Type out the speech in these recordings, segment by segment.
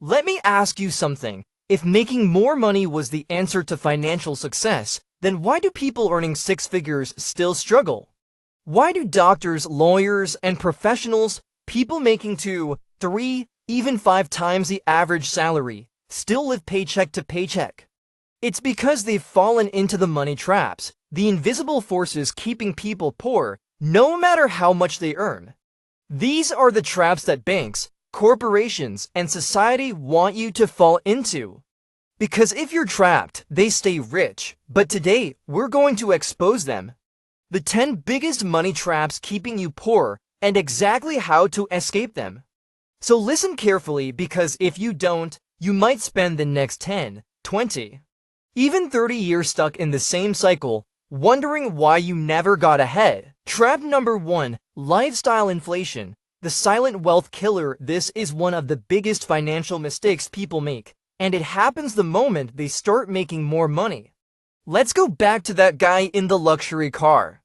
Let me ask you something. If making more money was the answer to financial success, then why do people earning six figures still struggle? Why do doctors, lawyers, and professionals, people making 2, 3, even 5 times the average salary, still live paycheck to paycheck? It's because they've fallen into the money traps, the invisible forces keeping people poor, no matter how much they earn. These are the traps that banks, corporations, and society want you to fall into. Because if you're trapped, they stay rich. But today, we're going to expose them. The 10 biggest money traps keeping you poor, and exactly how to escape them. So listen carefully, because if you don't, you might spend the next 10, 20, even 30 years stuck in the same cycle, wondering why you never got ahead. Trap number 1, lifestyle inflation. The silent wealth killer. This is one of the biggest financial mistakes people make, and it happens the moment they start making more money. Let's go back to that guy in the luxury car.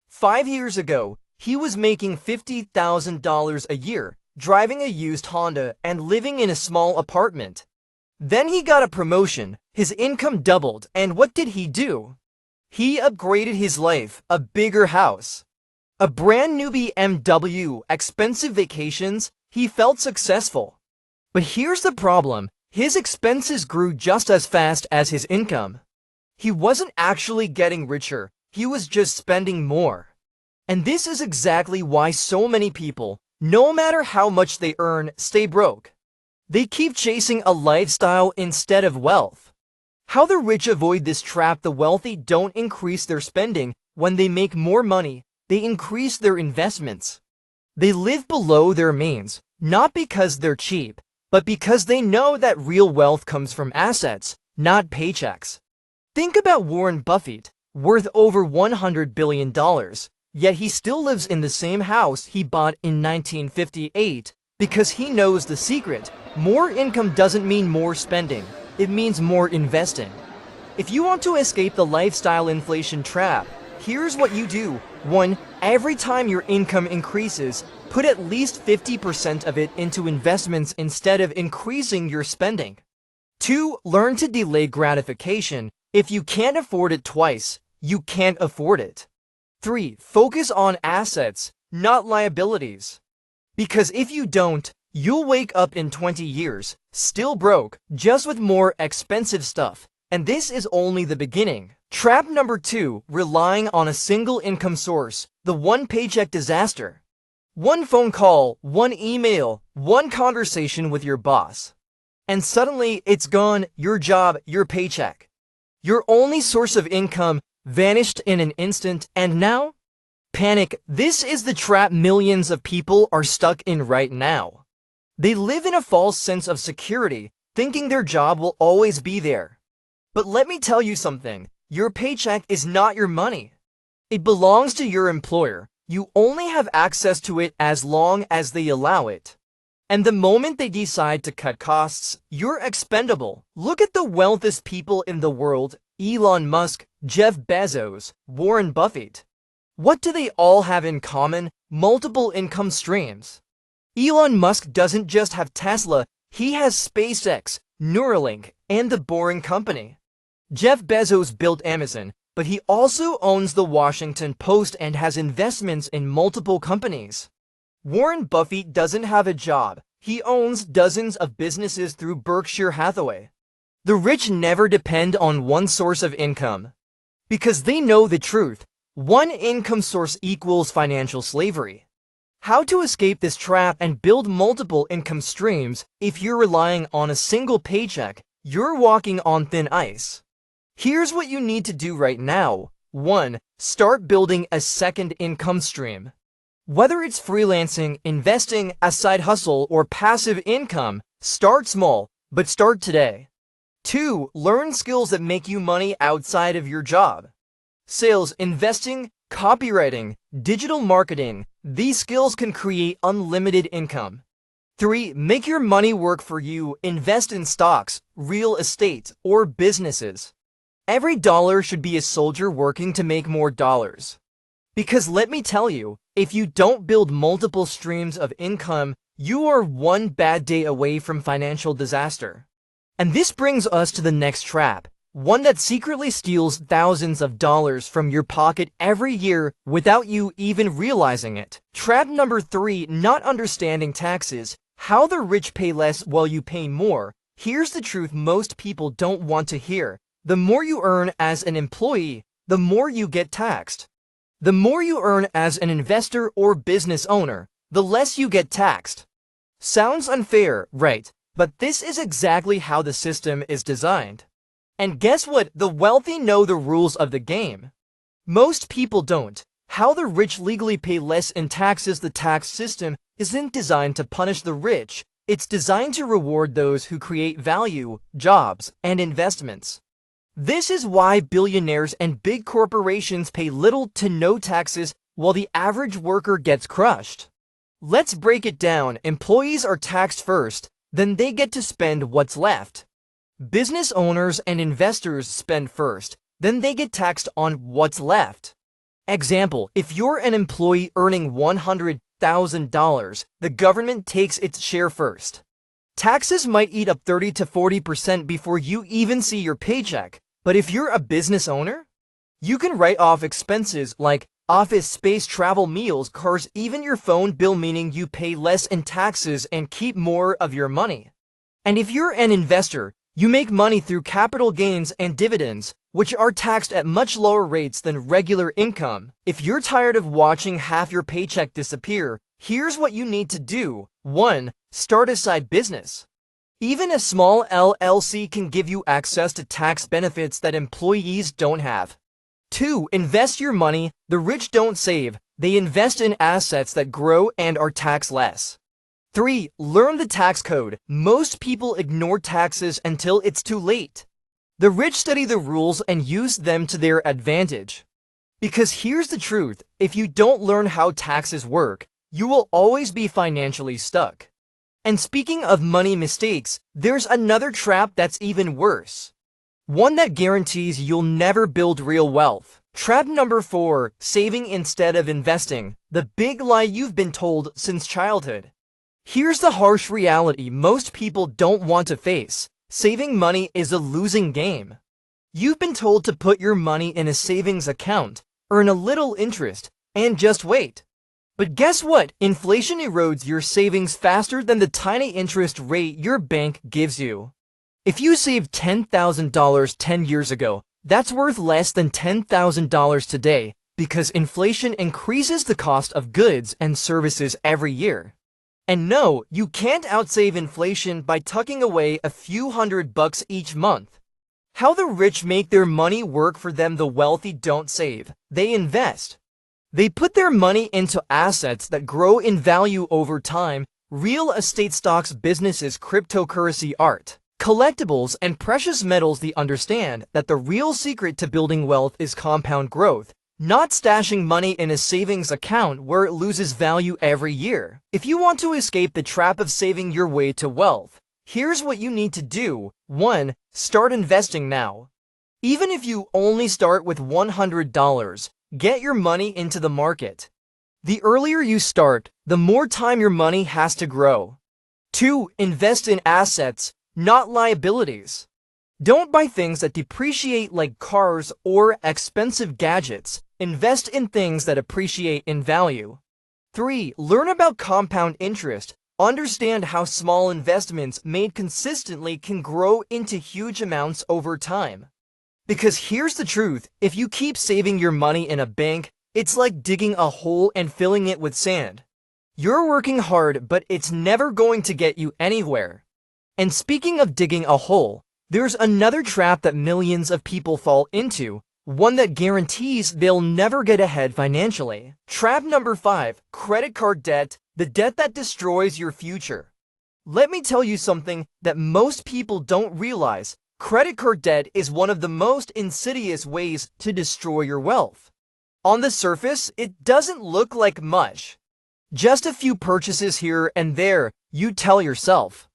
5 years ago, he was making $50,000 a year, driving a used Honda and living in a small apartment. Then he got a promotion, his income doubled, and what did he do? He upgraded his life, a bigger house, a brand new BMW, expensive vacations. He felt successful. But here's the problem. His expenses grew just as fast as his income. He wasn't actually getting richer, he was just spending more. And this is exactly why so many people, no matter how much they earn, stay broke. They keep chasing a lifestyle instead of wealth. How the rich avoid this trap. The wealthy don't increase their spending. When they make more money, they increase their investments. They live below their means, not because they're cheap, but because they know that real wealth comes from assets, not paychecks. Think about Warren Buffett, worth over $100 billion, yet he still lives in the same house he bought in 1958 because he knows the secret. More income doesn't mean more spending, it means more investing. If you want to escape the lifestyle inflation trap, here's what you do. 1. Every time your income increases, put at least 50% of it into investments instead of increasing your spending. 2. Learn to delay gratification. If you can't afford it twice, you can't afford it. 3. Focus on assets, not liabilities. Because if you don't, you'll wake up in 20 years, still broke, just with more expensive stuff. And this is only the beginning. Trap number 2, relying on a single income source, the one paycheck disaster. One phone call, one email, one conversation with your boss. And suddenly it's gone, your job, your paycheck. Your only source of income vanished in an instant, and now? Panic. This is the trap millions of people are stuck in right now. They live in a false sense of security, thinking their job will always be there. But let me tell you something. Your paycheck is not your money. It belongs to your employer. You only have access to it as long as they allow it. And the moment they decide to cut costs, you're expendable. Look at the wealthiest people in the world: Elon Musk, Jeff Bezos, Warren Buffett. What do they all have in common? Multiple income streams. Elon Musk doesn't just have Tesla, he has SpaceX, Neuralink, and the Boring Company. Jeff Bezos built Amazon, but he also owns the Washington Post and has investments in multiple companies. Warren Buffett doesn't have a job. He owns dozens of businesses through Berkshire Hathaway. The rich never depend on one source of income, because they know the truth. One income source equals financial slavery. How to escape this trap and build multiple income streams? If you're relying on a single paycheck, you're walking on thin ice. Here's what you need to do right now. 1. Start building a second income stream. Whether it's freelancing, investing, a side hustle, or passive income, start small, but start today. 2. Learn skills that make you money outside of your job. Sales, investing, copywriting, digital marketing. These skills can create unlimited income. 3. Make your money work for you. Invest in stocks, real estate, or businesses. Every dollar should be a soldier working to make more dollars. Because let me tell you, if you don't build multiple streams of income, You are one bad day away from financial disaster. And this brings us to the next trap, one that secretly steals thousands of dollars from your pocket every year without you even realizing it. Trap number 3, not understanding taxes. How the rich pay less while you pay more. Here's the truth most people don't want to hear. The more you earn as an employee, the more you get taxed. The more you earn as an investor or business owner, the less you get taxed. Sounds unfair, right? But this is exactly how the system is designed. And guess what? The wealthy know the rules of the game. Most people don't. How the rich legally pay less in taxes. The tax system isn't designed to punish the rich. It's designed to reward those who create value, jobs, and investments. This is why billionaires and big corporations pay little to no taxes while the average worker gets crushed. Let's break it down. Employees are taxed first, then they get to spend what's left. Business owners and investors spend first, then they get taxed on what's left. Example, if you're an employee earning $100,000, the government takes its share first. Taxes might eat up 30 to 40% before you even see your paycheck, but if you're a business owner, you can write off expenses like office space, travel, meals, cars, even your phone bill, meaning you pay less in taxes and keep more of your money. And if you're an investor, you make money through capital gains and dividends, which are taxed at much lower rates than regular income. If you're tired of watching half your paycheck disappear, here's what you need to do. 1. Start a side business. Even a small LLC can give you access to tax benefits that employees don't have. 2. Invest your money. The rich don't save. They invest in assets that grow and are taxed less. 3. Learn the tax code. Most people ignore taxes until it's too late. The rich study the rules and use them to their advantage. Because here's the truth, if you don't learn how taxes work, you will always be financially stuck. And speaking of money mistakes, there's another trap that's even worse. One that guarantees you'll never build real wealth. Trap number 4, saving instead of investing. The big lie you've been told since childhood. Here's the harsh reality most people don't want to face. Saving money is a losing game. You've been told to put your money in a savings account, earn a little interest, and just wait. But guess what? Inflation erodes your savings faster than the tiny interest rate your bank gives you. If you saved $10,000 10 years ago, that's worth less than $10,000 today because inflation increases the cost of goods and services every year. And no, you can't outsave inflation by tucking away a few $100 each month. How the rich make their money work for them, the wealthy don't save. They invest. They put their money into assets that grow in value over time: real estate, stocks, businesses, cryptocurrency, art, collectibles, and precious metals. They understand that the real secret to building wealth is compound growth, not stashing money in a savings account where it loses value every year. If you want to escape the trap of saving your way to wealth, here's what you need to do. 1. Start investing now. Even if you only start with $100, get your money into the market. The earlier you start, the more time your money has to grow. 2. Invest in assets, not liabilities. Don't buy things that depreciate like cars or expensive gadgets. Invest in things that appreciate in value. 3. Learn about compound interest. Understand how small investments made consistently can grow into huge amounts over time. Because here's the truth, if you keep saving your money in a bank, it's like digging a hole and filling it with sand. You're working hard, but it's never going to get you anywhere. And speaking of digging a hole, there's another trap that millions of people fall into, one that guarantees they'll never get ahead financially. Trap number 5, credit card debt, the debt that destroys your future. Let me tell you something that most people don't realize. Credit card debt is one of the most insidious ways to destroy your wealth. On the surface, it doesn't look like much. Just a few purchases here and there, you tell yourself.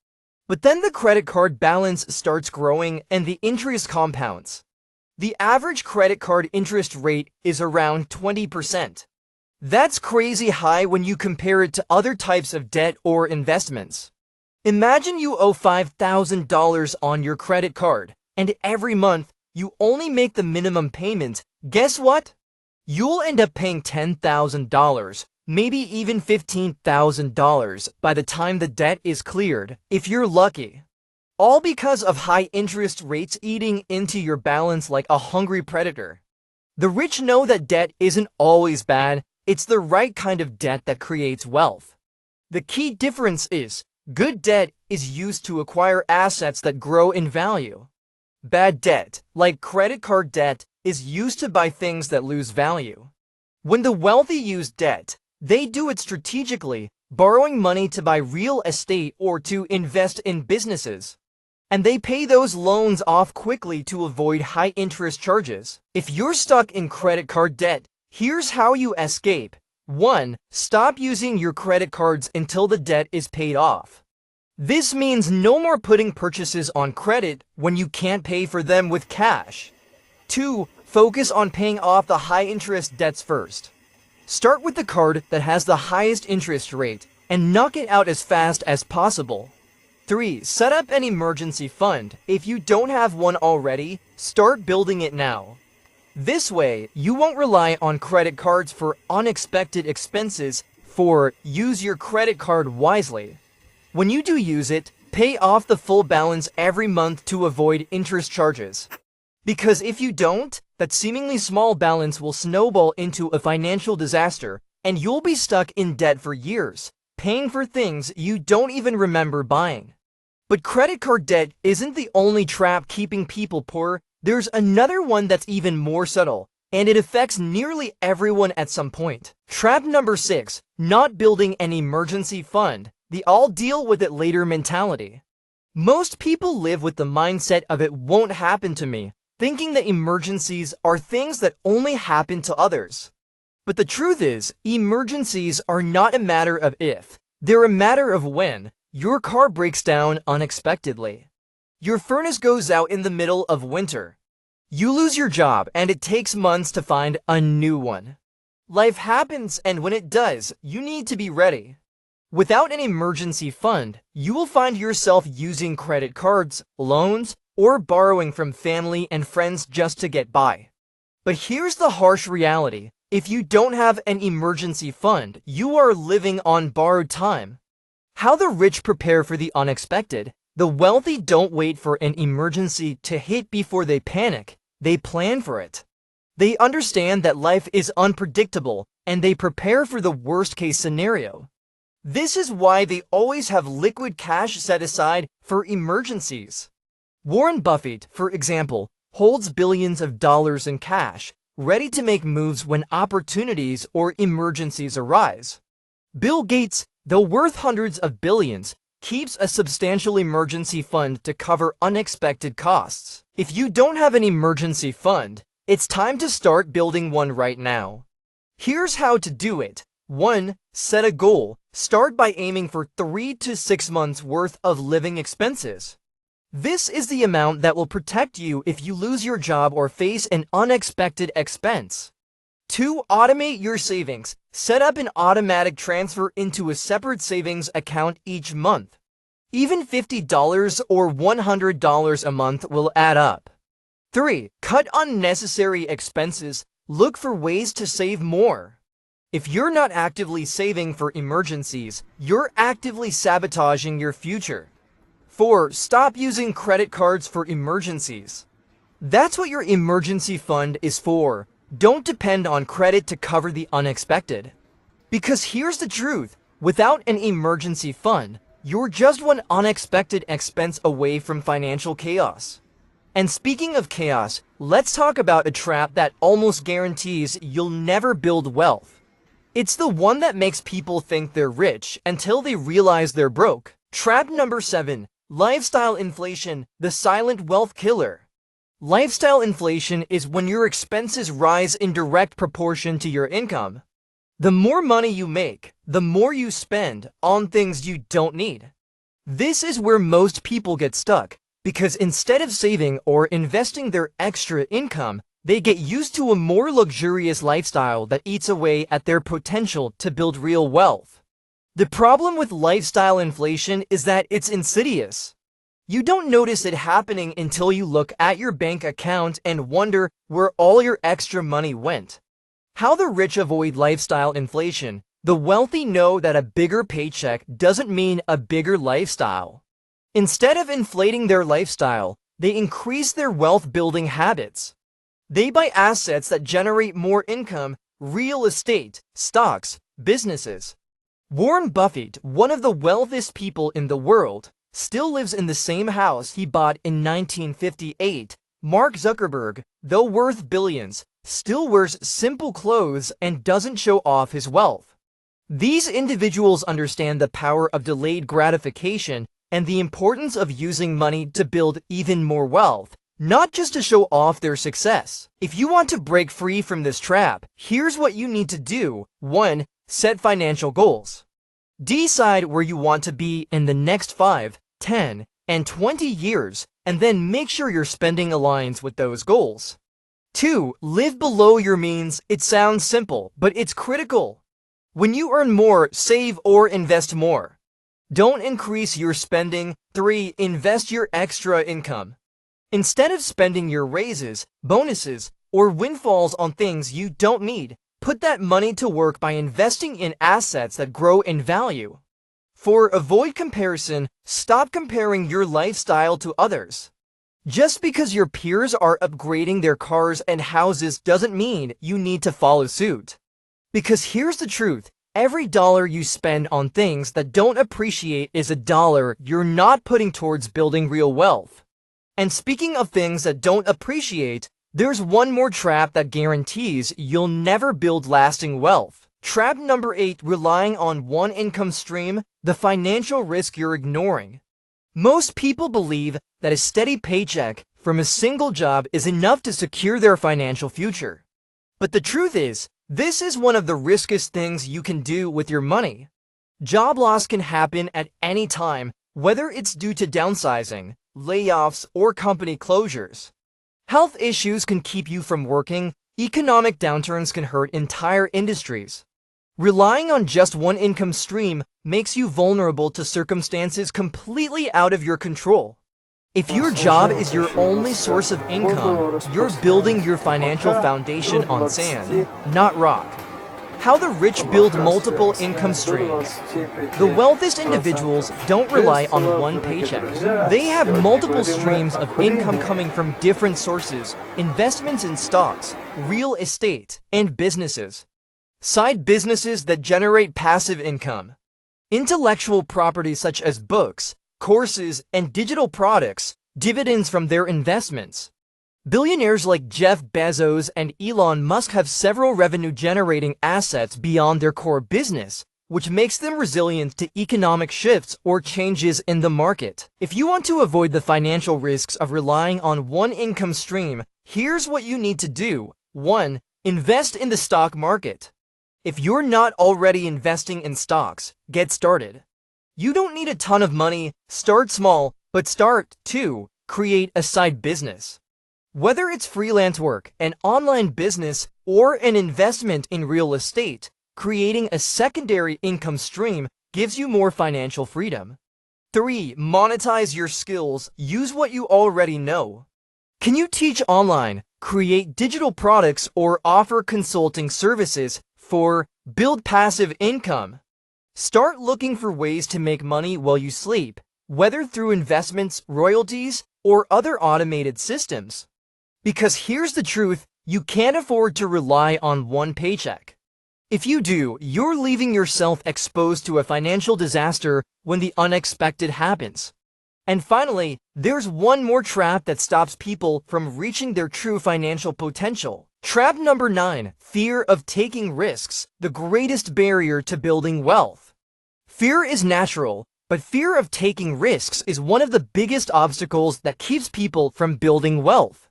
But then the credit card balance starts growing and the interest compounds. The average credit card interest rate is around 20%. That's crazy high when you compare it to other types of debt or investments. Imagine you owe $5,000 on your credit card, and every month you only make the minimum payment. Guess what? You'll end up paying $10,000, maybe even $15,000 by the time the debt is cleared, if you're lucky. All because of high interest rates eating into your balance like a hungry predator. The rich know that debt isn't always bad. It's the right kind of debt that creates wealth. The key difference is, good debt is used to acquire assets that grow in value. Bad debt, like credit card debt, is used to buy things that lose value. When the wealthy use debt, they do it strategically, borrowing money to buy real estate or to invest in businesses. And they pay those loans off quickly to avoid high interest charges. If you're stuck in credit card debt, here's how you escape. 1. Stop using your credit cards until the debt is paid off. This means no more putting purchases on credit when you can't pay for them with cash. 2. Focus on paying off the high-interest debts first. Start with the card that has the highest interest rate and knock it out as fast as possible. 3. Set up an emergency fund. If you don't have one already, start building it now. This way, you won't rely on credit cards for unexpected expenses. 4. Use your credit card wisely. When you do use it, pay off the full balance every month to avoid interest charges. Because if you don't, that seemingly small balance will snowball into a financial disaster, and you'll be stuck in debt for years, paying for things you don't even remember buying. But credit card debt isn't the only trap keeping people poor. There's another one that's even more subtle, and it affects nearly everyone at some point. Trap number 6, not building an emergency fund, the I'll deal with it later mentality. Most people live with the mindset of it won't happen to me, thinking that emergencies are things that only happen to others. But the truth is, emergencies are not a matter of if, they're a matter of when. Your car breaks down unexpectedly. Your furnace goes out in the middle of winter. You lose your job and it takes months to find a new one. Life happens, and when it does, you need to be ready. Without an emergency fund, you will find yourself using credit cards, loans, or borrowing from family and friends just to get by. But here's the harsh reality. If you don't have an emergency fund, you are living on borrowed time. How the rich prepare for the unexpected. The wealthy don't wait for an emergency to hit before they panic. They plan for it. They understand that life is unpredictable, and they prepare for the worst-case scenario. This is why they always have liquid cash set aside for emergencies. Warren Buffett, for example, holds billions of dollars in cash, ready to make moves when opportunities or emergencies arise. Bill Gates, though worth hundreds of billions, keeps a substantial emergency fund to cover unexpected costs. If you don't have an emergency fund, it's time to start building one right now. Here's how to do it. 1. Set a goal. Start by aiming for 3 to 6 months worth of living expenses. This is the amount that will protect you if you lose your job or face an unexpected expense. 2. Automate your savings. Set up an automatic transfer into a separate savings account each month. Even $50 or $100 a month will add up. 3. Cut unnecessary expenses. Look for ways to save more. If you're not actively saving for emergencies, you're actively sabotaging your future. 4. Stop using credit cards for emergencies. That's what your emergency fund is for. Don't depend on credit to cover the unexpected. Because here's the truth, without an emergency fund, you're just one unexpected expense away from financial chaos. And speaking of chaos, let's talk about a trap that almost guarantees you'll never build wealth. It's the one that makes people think they're rich until they realize they're broke. Trap number 7, lifestyle inflation, the silent wealth killer. Lifestyle inflation is when your expenses rise in direct proportion to your income. The more money you make, the more you spend on things you don't need. This is where most people get stuck, because instead of saving or investing their extra income, They get used to a more luxurious lifestyle that eats away at their potential to build real wealth. The problem with lifestyle inflation is that it's insidious. You don't notice it happening until you look at your bank account and wonder where all your extra money went. How the rich avoid lifestyle inflation. The wealthy know that a bigger paycheck doesn't mean a bigger lifestyle. Instead of inflating their lifestyle, they increase their wealth-building habits. They buy assets that generate more income, real estate, stocks, businesses. Warren Buffett, one of the wealthiest people in the world, still lives in the same house he bought in 1958. Mark Zuckerberg, though worth billions, still wears simple clothes and doesn't show off his wealth. These individuals understand the power of delayed gratification and the importance of using money to build even more wealth, not just to show off their success. If you want to break free from this trap, here's what you need to do. 1. Set financial goals. Decide where you want to be in the next 5, 10, and 20 years, and then make sure your spending aligns with those goals. 2. Live below your means. It sounds simple, but it's critical. When you earn more, save or invest more. Don't increase your spending. 3. Invest your extra income. Instead of spending your raises, bonuses, or windfalls on things you don't need, put that money to work by investing in assets that grow in value. 4. Avoid comparison. Stop comparing your lifestyle to others. Just because your peers are upgrading their cars and houses doesn't mean you need to follow suit. Because here's the truth. Every dollar you spend on things that don't appreciate is a dollar you're not putting towards building real wealth. And speaking of things that don't appreciate, there's one more trap that guarantees you'll never build lasting wealth. Trap number 8, relying on one income stream, the financial risk you're ignoring. Most people believe that a steady paycheck from a single job is enough to secure their financial future. But the truth is, this is one of the riskiest things you can do with your money. Job loss can happen at any time, whether it's due to downsizing, layoffs, or company closures. Health issues can keep you from working. Economic downturns can hurt entire industries. Relying on just one income stream makes you vulnerable to circumstances completely out of your control. If your job is your only source of income, you're building your financial foundation on sand, not rock. How the rich build multiple income streams. The wealthiest individuals don't rely on one paycheck. They have multiple streams of income coming from different sources, investments in stocks, real estate, and businesses. Side businesses that generate passive income. Intellectual property such as books, courses, and digital products, dividends from their investments. Billionaires like Jeff Bezos and Elon Musk have several revenue-generating assets beyond their core business, which makes them resilient to economic shifts or changes in the market. If you want to avoid the financial risks of relying on one income stream, here's what you need to do. 1. Invest in the stock market. If you're not already investing in stocks, get started. You don't need a ton of money. Start small, but start. 2. Create a side business. Whether it's freelance work, an online business, or an investment in real estate, creating a secondary income stream gives you more financial freedom. 3. Monetize your skills. Use what you already know. Can you teach online, create digital products, or offer consulting services for build passive income? Start looking for ways to make money while you sleep, whether through investments, royalties, or other automated systems. Because here's the truth, you can't afford to rely on one paycheck. If you do, you're leaving yourself exposed to a financial disaster when the unexpected happens. And finally, there's one more trap that stops people from reaching their true financial potential. Trap number 9, fear of taking risks, the greatest barrier to building wealth. Fear is natural, but fear of taking risks is one of the biggest obstacles that keeps people from building wealth.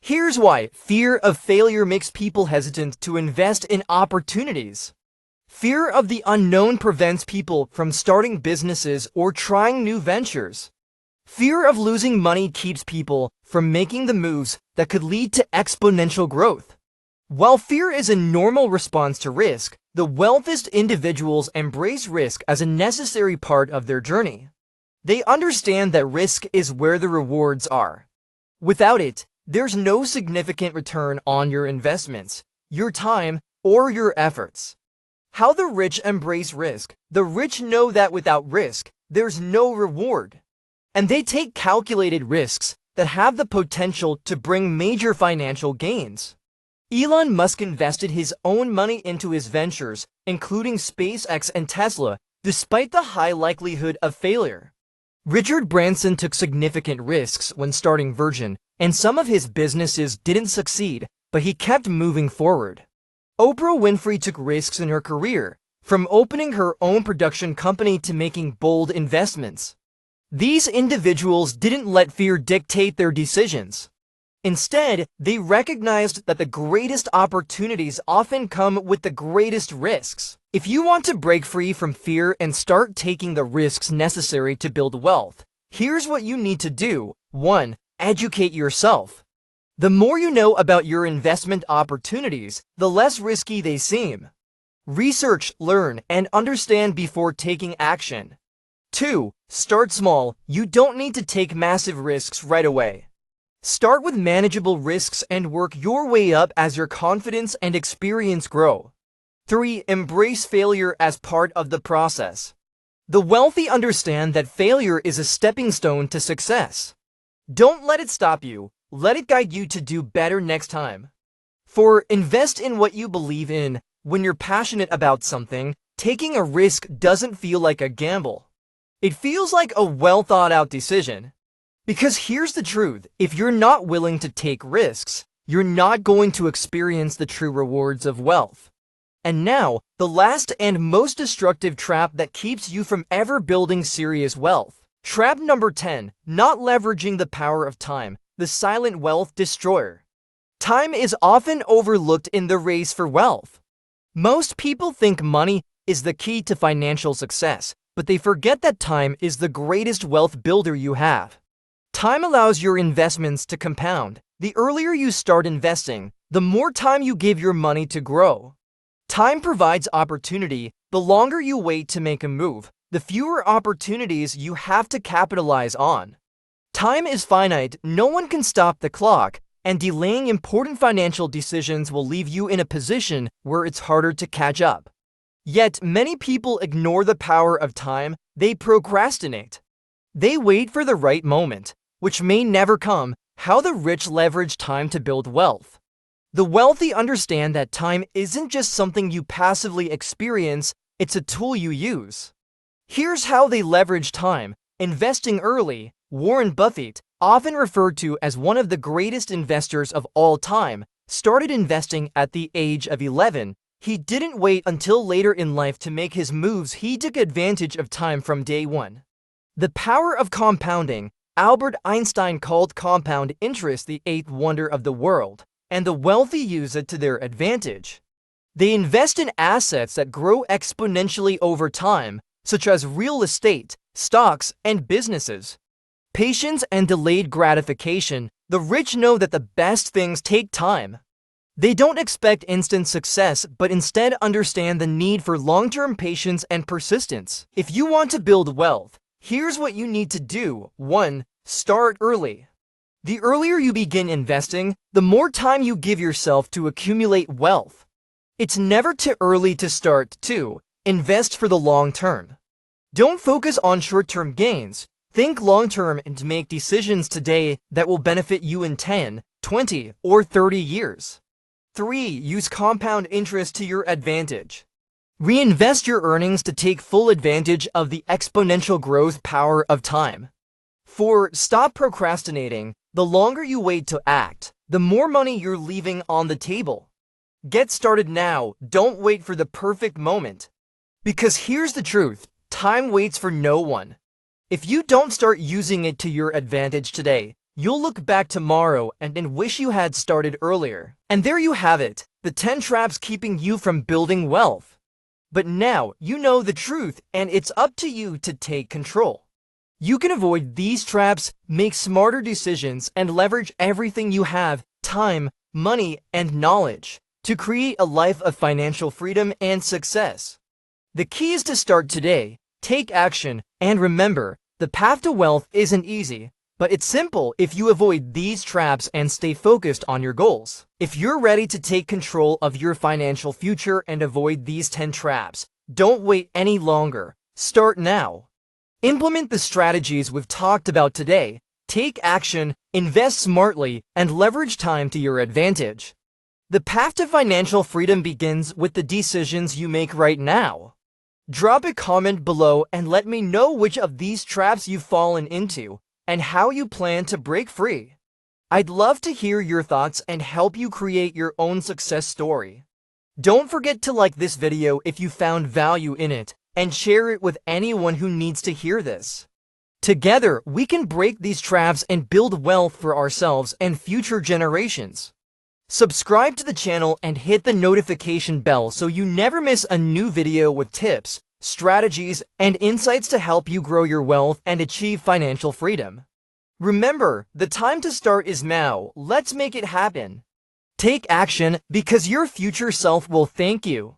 Here's why. Fear of failure makes people hesitant to invest in opportunities. Fear of the unknown prevents people from starting businesses or trying new ventures. Fear of losing money keeps people from making the moves that could lead to exponential growth. While fear is a normal response to risk, the wealthiest individuals embrace risk as a necessary part of their journey. They understand that risk is where the rewards are. Without it, there's no significant return on your investments, your time, or your efforts. How the rich embrace risk. The rich know that without risk, there's no reward. And they take calculated risks that have the potential to bring major financial gains. Elon Musk invested his own money into his ventures, including SpaceX and Tesla, despite the high likelihood of failure. Richard Branson took significant risks when starting Virgin, and some of his businesses didn't succeed, but he kept moving forward. Oprah Winfrey took risks in her career, from opening her own production company to making bold investments. These individuals didn't let fear dictate their decisions. Instead, they recognized that the greatest opportunities often come with the greatest risks. If you want to break free from fear and start taking the risks necessary to build wealth, here's what you need to do. 1. Educate yourself. The more you know about your investment opportunities, the less risky they seem. Research, learn, and understand before taking action. 2. Start small. You don't need to take massive risks right away. Start with manageable risks and work your way up as your confidence and experience grow. 3. Embrace failure as part of the process. The wealthy understand that failure is a stepping stone to success. Don't let it stop you. Let it guide you to do better next time. 4. Invest in what you believe in. When you're passionate about something, taking a risk doesn't feel like a gamble. It feels like a well-thought-out decision. Because here's the truth, if you're not willing to take risks, you're not going to experience the true rewards of wealth. And now, the last and most destructive trap that keeps you from ever building serious wealth. Trap number 10, not leveraging the power of time, the silent wealth destroyer. Time is often overlooked in the race for wealth. Most people think money is the key to financial success, but they forget that time is the greatest wealth builder you have. Time allows your investments to compound. The earlier you start investing, the more time you give your money to grow. Time provides opportunity. The longer you wait to make a move, the fewer opportunities you have to capitalize on. Time is finite, no one can stop the clock, and delaying important financial decisions will leave you in a position where it's harder to catch up. Yet, many people ignore the power of time. They procrastinate. They wait for the right moment, which may never come. How the rich leverage time to build wealth. The wealthy understand that time isn't just something you passively experience, it's a tool you use. Here's how they leverage time. Investing early. Warren Buffett, often referred to as one of the greatest investors of all time, started investing at the age of 11. He didn't wait until later in life to make his moves. He took advantage of time from day one. The power of compounding. Albert Einstein called compound interest the eighth wonder of the world, and the wealthy use it to their advantage. They invest in assets that grow exponentially over time, such as real estate, stocks, and businesses. Patience and delayed gratification. The rich know that the best things take time. They don't expect instant success, but instead understand the need for long-term patience and persistence. If you want to build wealth, here's what you need to do. 1. Start early. The earlier you begin investing, the more time you give yourself to accumulate wealth. It's never too early to start. 2. Invest for the long term. Don't focus on short-term gains. Think long-term and make decisions today that will benefit you in 10, 20, or 30 years. 3. Use compound interest to your advantage. Reinvest your earnings to take full advantage of the exponential growth power of time. 4. Stop procrastinating. The longer you wait to act, the more money you're leaving on the table. Get started now. Don't wait for the perfect moment. Because here's the truth, time waits for no one. If you don't start using it to your advantage today, you'll look back tomorrow and wish you had started earlier. And there you have it, the 10 traps keeping you from building wealth. But now you know the truth, and it's up to you to take control. You can avoid these traps, make smarter decisions, and leverage everything you have, time, money, and knowledge, to create a life of financial freedom and success. The key is to start today, take action, and remember, the path to wealth isn't easy, but it's simple if you avoid these traps and stay focused on your goals. If you're ready to take control of your financial future and avoid these 10 traps, don't wait any longer. Start now. Implement the strategies we've talked about today. Take action, invest smartly, and leverage time to your advantage. The path to financial freedom begins with the decisions you make right now. Drop a comment below and let me know which of these traps you've fallen into and how you plan to break free. I'd love to hear your thoughts and help you create your own success story. Don't forget to like this video if you found value in it and share it with anyone who needs to hear this. Together, we can break these traps and build wealth for ourselves and future generations. Subscribe to the channel and hit the notification bell so you never miss a new video with tips, strategies, and insights to help you grow your wealth and achieve financial freedom. Remember, the time to start is now. Let's make it happen. Take action because your future self will thank you.